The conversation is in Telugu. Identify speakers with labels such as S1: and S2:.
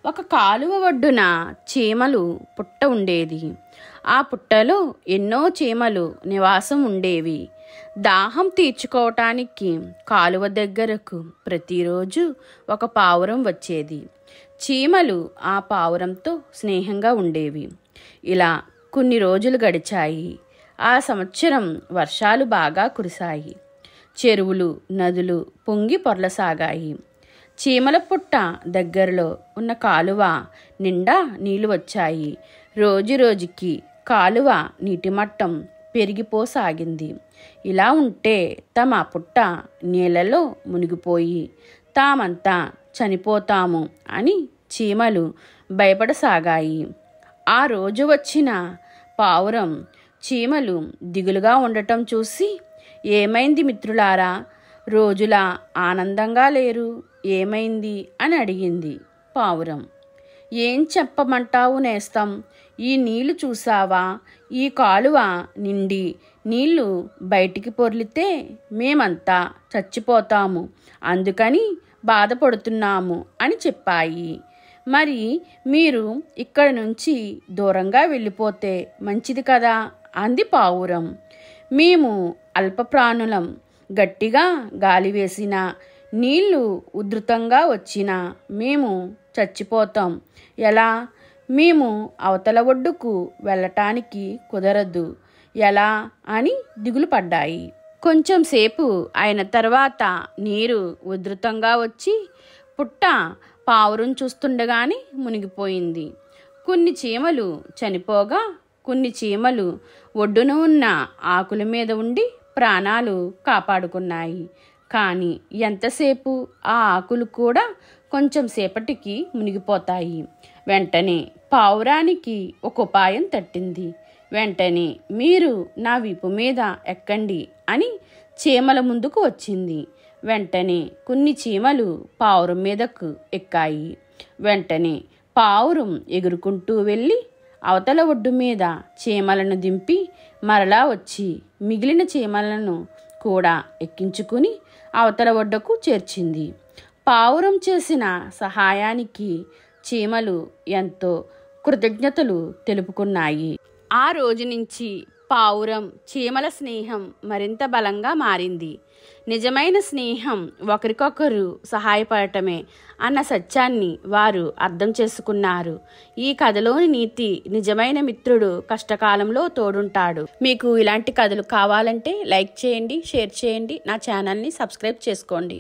S1: ఒక కాలువ ఒడ్డున చీమలు పుట్ట ఉండేది. ఆ పుట్టలో ఎన్నో చీమలు నివాసం ఉండేవి. దాహం తీర్చుకోవటానికి కాలువ దగ్గరకు ప్రతిరోజు ఒక పావురం వచ్చేది. చీమలు ఆ పావురంతో స్నేహంగా ఉండేవి. ఇలా కొన్ని రోజులు గడిచాయి. ఆ సంవత్సరం వర్షాలు బాగా కురిశాయి. చెరువులు, నదులు పొంగి పొర్లసాగాయి. చీమల పుట్ట దగ్గరలో ఉన్న కాలువ నిండా నీళ్లు వచ్చాయి. రోజు రోజుకి కాలువ నీటి మట్టం పెరిగిపోసాగింది. ఇలా ఉంటే తమ పుట్ట నీళ్ళలో మునిగిపోయి తామంతా చనిపోతాము అని చీమలు భయపడసాగాయి. ఆ రోజు వచ్చిన పావురం చీమలు దిగులుగా ఉండటం చూసి, ఏమైంది మిత్రులారా, రోజులా ఆనందంగా లేరు, ఏమైంది అని అడిగింది. పావురం, ఏం చెప్పమంటావు నేస్తం, ఈ నీళ్లు చూసావా, ఈ కాలువ నిండి నీళ్లు బయటికి పొర్లితే మేమంతా చచ్చిపోతాము, అందుకని బాధపడుతున్నాము అని చెప్పాయి. మరి మీరు ఇక్కడి నుంచి దూరంగా వెళ్ళిపోతే మంచిది కదా అంది పావురం. మేము అల్పప్రాణులం, గట్టిగా గాలి వేసినా నీళ్లు ఉధృతంగా వచ్చినా మేము చచ్చిపోతాం. ఎలా? మేము అవతల ఒడ్డుకు వెళ్ళటానికి కుదరదు, ఎలా అని దిగులు పడ్డాయి. కొంచెం సేపు అయిన తర్వాత నీరు ఉధృతంగా వచ్చి పుట్ట పావురం చూస్తుండగానే మునిగిపోయింది. కొన్ని చీమలు చనిపోగా కొన్ని చీమలు ఒడ్డున ఉన్న ఆకుల మీద ఉండి ప్రాణాలు కాపాడుకున్నాయి. కానీ ఎంతసేపు ఆ ఆకులు కూడా కొంచెం సేపటికి మునిగిపోతాయి. వెంటనే పావురానికి ఒక ఉపాయం తట్టింది. వెంటనే మీరు నా వీపు మీద ఎక్కండి అని చీమల ముందుకు వచ్చింది. వెంటనే కొన్ని చీమలు పావురం మీదకు ఎక్కాయి. వెంటనే పావురం ఎగురుకుంటూ వెళ్ళి అవతల ఒడ్డు మీద చీమలను దింపి మరలా వచ్చి మిగిలిన చీమలను కూడా ఎక్కించుకుని అవతల ఒడ్డుకు చేర్చింది. పావురం చేసిన సహాయానికి చీమలు ఎంతో కృతజ్ఞతలు తెలుపుకున్నాయి. ఆ రోజు నుంచి పావురం చీమల స్నేహం మరింత బలంగా మారింది. నిజమైన స్నేహం ఒకరికొకరు సహాయపడటమే అన్న సత్యాన్ని వారు అర్థం చేసుకున్నారు. ఈ కథలోని నీతి, నిజమైన మిత్రుడు కష్టకాలంలో తోడుంటాడు. మీకు ఇలాంటి కథలు కావాలంటే లైక్ చేయండి, షేర్ చేయండి, నా ఛానల్ని సబ్స్క్రైబ్ చేసుకోండి.